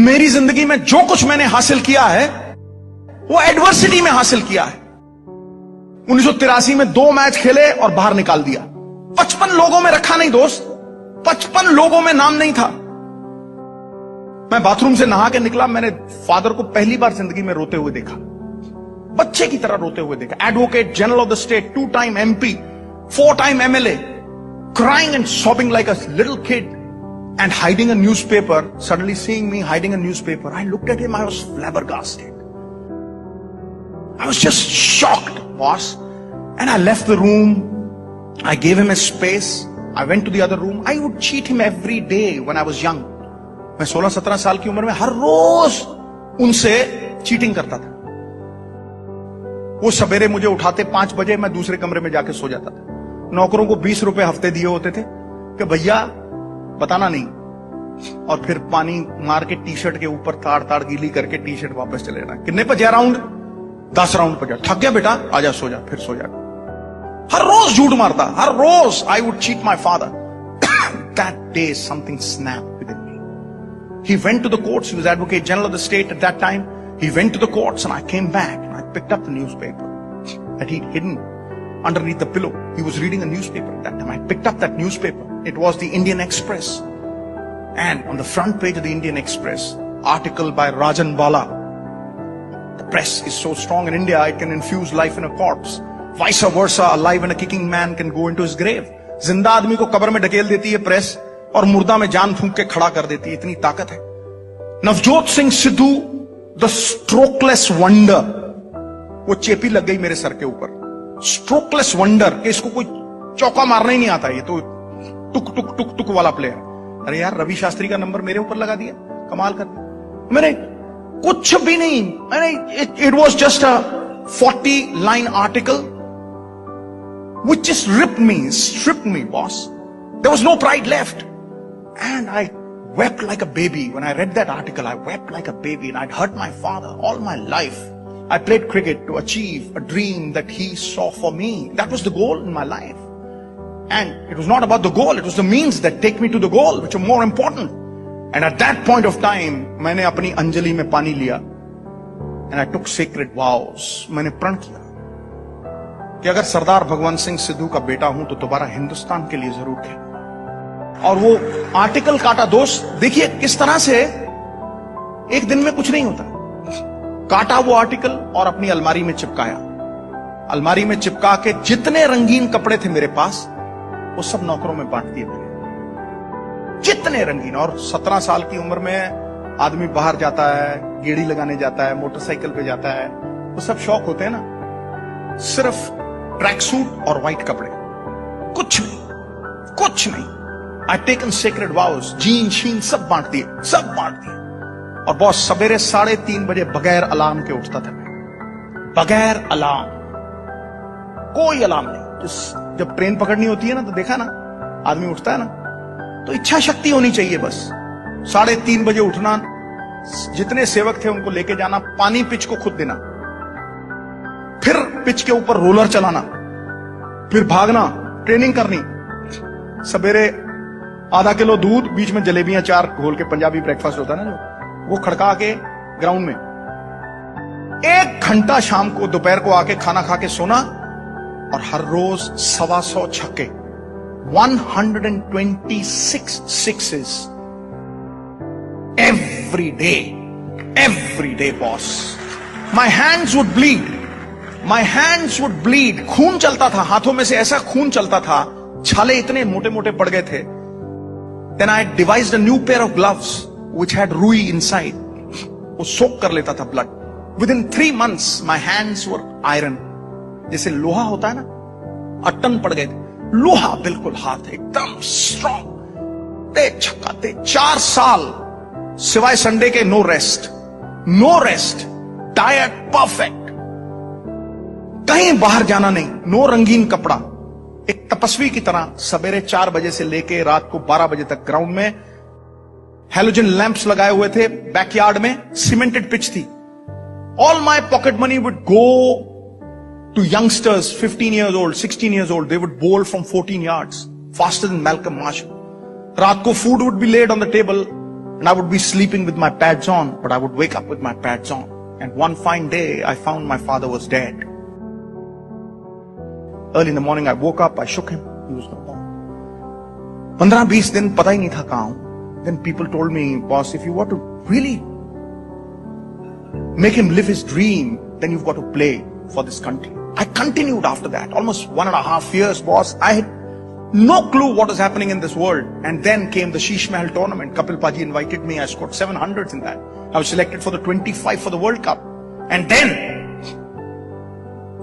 मेरी जिंदगी में जो कुछ मैंने हासिल किया है वो एडवर्सिटी में हासिल किया है। 1983 में 2 मैच खेले और बाहर निकाल दिया। 55 लोगों में रखा नहीं दोस्त, 55 लोगों में नाम नहीं था। मैं बाथरूम से नहा के निकला, मैंने फादर को पहली बार जिंदगी में रोते हुए देखा, बच्चे की तरह रोते हुए देखा। Advocate general of the state, 2 time MP, 4 time MLA, crying and sobbing like a little kid and hiding a newspaper. Suddenly seeing me hiding a newspaper, I looked at him, I was flabbergasted. I was just shocked, boss. And I left the room. I gave him his space. I went to the other room. I would cheat him every day when I was young. मैं 16-17 साल की उम्र में हर रोज उनसे cheating करता था। वो सवेरे मुझे उठाते 5 बजे, मैं दूसरे कमरे में जाके सो जाता था। नौकरों को 20 रुपए हफ्ते दिए होते थे कि भैया बताना नहीं, और फिर पानी मार के टी-शर्ट के ऊपर ताड़ गीली करके टी-शर्ट वापस चले जाना। कितने पे जा राउंड? 10 राउंड पे जा। थक गया बेटा, आजा सो जा, फिर सो जा। हर रोज झूठ मारता, हर रोज। I would cheat my father. That day something snapped within me. He went to the courts. He was Advocate General of the state at that time. He went to the courts and I came back and I picked up the newspaper that he'd hidden underneath the pillow. He was reading a newspaper at that time. I picked up that newspaper. It was the Indian Express. And on the front page of the Indian Express, article by Rajan Bala. The press is so strong in India, it can infuse life in a corpse. Vice versa, a live and a kicking man can go into his grave. जिंदा आदमी को कब्र में ढकेल देती है press, और मुर्दा में जान फूंक के खड़ा कर देती है। इतनी ताकत है। Navjot Singh Sidhu, the strokeless wonder, वो चेपी लग गई मेरे सर के ऊपर। स्ट्रोकलेस वंडर, कि इसको कोई चौका मारना ही नहीं आता, ये तो टुक टुक टुक टुक वाला प्लेयर। अरे यार, रवि शास्त्री का नंबर मेरे ऊपर लगा दिया, कमाल कर दिया। मैंने कुछ भी नहीं, मैंने it was just a 40 line article which just stripped me, boss. There was no pride left. And I wept like a baby. When I read that article, I wept like a baby, and I'd hurt my father all my life. I played cricket to achieve a dream that he saw for me. That was the goal in my life. And it was not about the goal, it was the means that take me to the goal, which are more important. And at that point of time, मैंने अपनी अंजलि में पानी लिया, and I took sacred vows. मैंने प्रण किया कि अगर सरदार भगवंत सिंह सिद्धू का बेटा हूं तो दोबारा हिंदुस्तान के लिए जरूर खेलूंगा। और वो आर्टिकल काटा दोस्त, देखिए किस तरह से एक दिन में कुछ नहीं होता। काटा वो आर्टिकल और अपनी अलमारी में चिपकाया। अलमारी में चिपका के जितने रंगीन कपड़े थे मेरे पास, वो सब नौकरों में बांट दिए मैंने। जितने रंगीन। और 17 साल की उम्र में आदमी बाहर जाता है, गेड़ी लगाने जाता है, मोटरसाइकिल पे जाता है, वो सब शौक होते हैं ना। सिर्फ ट्रैक सूट और व्हाइट कपड़े, कुछ नहीं, कुछ नहीं। आई टेकन सेक्रेड वाउस, जीन शीन सब बांट दिए, सब बांट दिए। और बॉस, सवेरे 3:30 बजे बगैर अलार्म के उठता था मैं, बगैर अलार्म, कोई अलार्म नहीं। जब ट्रेन पकड़नी होती है ना, तो देखा ना, आदमी उठता है ना, तो इच्छा शक्ति होनी चाहिए बस। 3:30 बजे उठना, जितने सेवक थे उनको लेके जाना, पानी पिच को खुद देना, फिर पिच के ऊपर रोलर चलाना, फिर भागना, ट्रेनिंग करनी। सवेरे आधा किलो दूध, बीच में जलेबियां 4 घोल के, पंजाबी ब्रेकफास्ट होता है ना जो, वो खड़का के ग्राउंड में 1 घंटा, शाम को दोपहर को आके खाना खा के सोना। और हर रोज 125 छक्के, 126 sixes every day, boss. My hands would bleed. खून चलता था हाथों में से, ऐसा खून चलता था, छाले इतने मोटे मोटे पड़ गए थे। Then I devised a new pair of gloves which had ruई inside. वो सोक कर लेता था blood. Within 3 months my hands were iron. जैसे लोहा होता है ना, अटन पड़ गए थे। लोहा बिल्कुल, हाथ एकदम स्ट्रॉन्ग, ते छक्का ते। 4 साल सिवाय संडे के नो रेस्ट, डाइट परफेक्ट, कहीं बाहर जाना नहीं, नो रंगीन कपड़ा। एक तपस्वी की तरह सवेरे 4 बजे से लेके रात को 12 बजे तक ग्राउंड में। हेलोजन लैंप्स लगाए हुए थे बैकयार्ड में, सीमेंटेड पिच थी। All my pocket money would go to youngsters, 15 years old, 16 years old. They would bowl from 14 yards, faster than Malcolm Marshall. रात को food would be laid on the table, And I would be sleeping with my pads on, but I would wake up with my pads on. And one fine day, I found my father was dead. Early in the morning, I woke up, I shook him. He was no more. 15-20 दिन पता ही नहीं था कहां हूं. Then people told me, boss, if you want to really make him live his dream, then you've got to play for this country. I continued after that, almost 1.5 years, boss. I had no clue what was happening in this world. And then came the Sheesh Mahal tournament. Kapil Paji invited me. I scored 700s in that. I was selected for the 25 for the World Cup. And then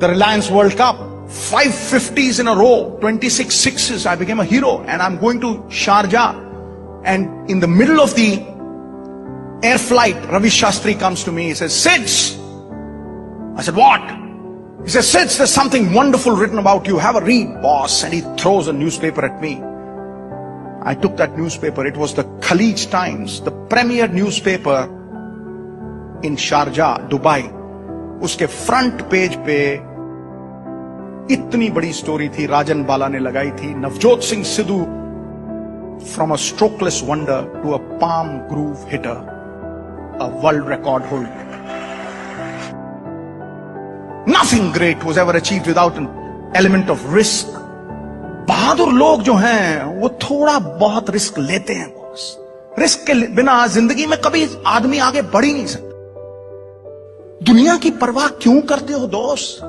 the Reliance World Cup, 5 50s in a row, 26 sixes. I became a hero. And I'm going to Sharjah. And in the middle of the air flight, Ravi Shastri comes to me. He says, Sids. I said, what? He says, Sids, there's something wonderful written about you. Have a read, boss. And he throws a newspaper at me. I took that newspaper. It was the Khalij Times, the premier newspaper in Sharjah, Dubai. उसके front page पे इतनी बड़ी story थी, राजन बाला ने लगाई थी, Navjot Singh Sidhu from a strokeless wonder to a palm groove hitter, a world record holder. Nothing great was ever achieved without an element of risk. बहादुर लोग जो हैं वो थोड़ा बहुत रिस्क लेते हैं बॉस. रिस्क के बिना जिंदगी में कभी आदमी आगे बढ़ ही नहीं सकता. दुनिया की परवाह क्यों करते हो दोस्त?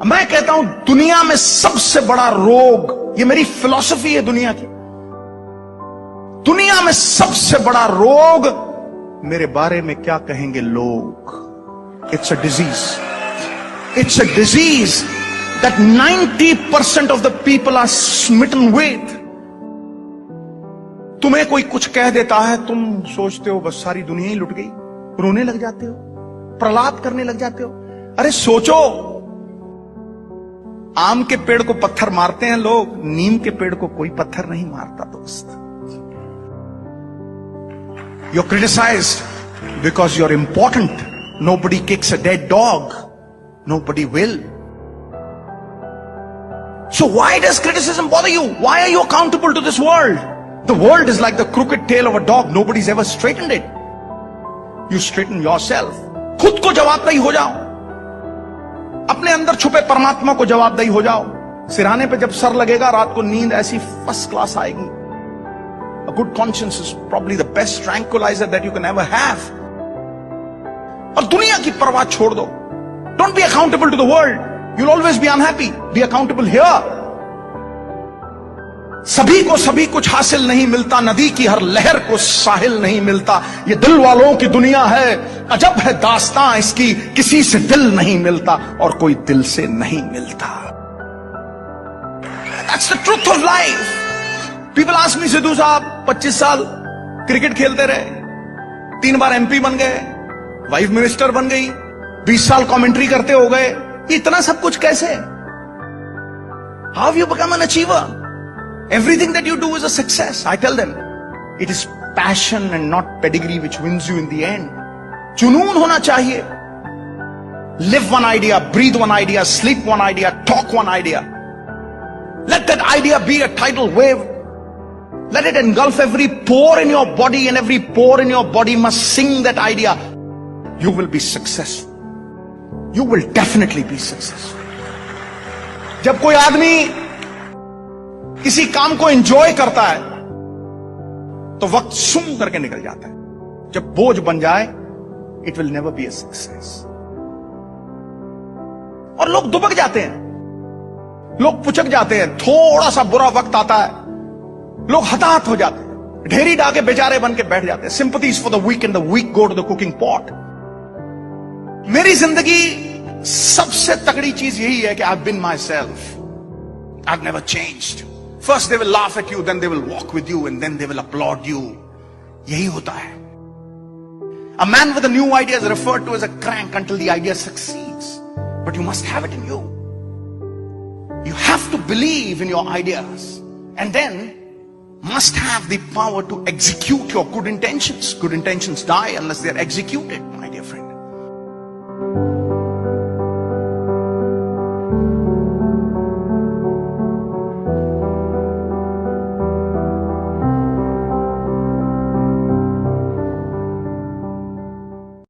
मैं कहता हूं दुनिया में सबसे बड़ा रोग, ये मेरी फिलॉसफी है दुनिया की, दुनिया में सबसे बड़ा रोग मेरे बारे में क्या कहेंगे लोग. It's a disease. It's a disease that 90% of the people are smitten with. तुम्हें कोई कुछ कह देता है, तुम सोचते हो बस सारी दुनिया ही लुट गई, रोने लग जाते हो, प्रलाप करने लग जाते हो. अरे सोचो, आम के पेड़ को पत्थर मारते हैं लोग, नीम के पेड़ को कोई पत्थर नहीं मारता दोस्त. You're criticized because you're important. Nobody kicks a dead dog. Nobody will. So why does criticism bother you? Why are you accountable to this world? The world is like the crooked tail of a dog. Nobody's ever straightened it. You straighten yourself. खुद को जवाबदेही हो जाओ. अपने अंदर छुपे परमात्मा को जवाबदेही हो जाओ. सिरहाने पे जब सर लगेगा, रात को नींद ऐसी फर्स्ट क्लास आएगी. A good conscience is probably the best tranquilizer that you can ever have. और दुनिया की परवाह छोड़ दो. Don't be accountable to the world. You'll always be unhappy. Be accountable here. सभी को सभी कुछ हासिल नहीं मिलता, नदी की हर लहर को साहिल नहीं मिलता. ये दिल वालों की दुनिया है, अजब है दास्तां इसकी, किसी से दिल नहीं मिलता और कोई दिल से नहीं मिलता. That's the truth of life. People ask me, Sidhu साहब 25 साल क्रिकेट खेलते रहे, 3 बार MP बन गए, वाइफ मिनिस्टर बन गई, 20 साल कमेंट्री करते हो गए, इतना सब कुछ कैसे? How have you become an achiever? Everything that you do is a success. I tell them, it is passion and not pedigree which wins you in the end. जुनून होना चाहिए. Live one idea, breathe one idea, sleep one idea, talk one idea. Let that idea be a tidal wave. Let it engulf every pore in your body, and every pore in your body must sing that idea. You will be successful. You will definitely be successful. जब कोई आदमी किसी काम को enjoy करता है तो वक्त सुन करके निकल जाता है. जब बोझ बन जाए, it will never be a success. और लोग दुबक जाते हैं, लोग पुचक जाते हैं. थोड़ा सा बुरा वक्त आता है, लोग हताहत हो जाते हैं, ढेरी डाके बेचारे बन के बैठ जाते हैं. Sympathies for the weak and the weak go to the cooking pot. मेरी जिंदगी सबसे तगड़ी चीज यही है कि I have been myself. I have never changed. First they will laugh at you, then they will walk with you, and then they will applaud you. यही होता है. A man with a new idea is referred to as a crank until the idea succeeds. But you must have it in you. You have to believe in your ideas, and then must have the power to execute your good intentions. Good intentions die unless they are executed.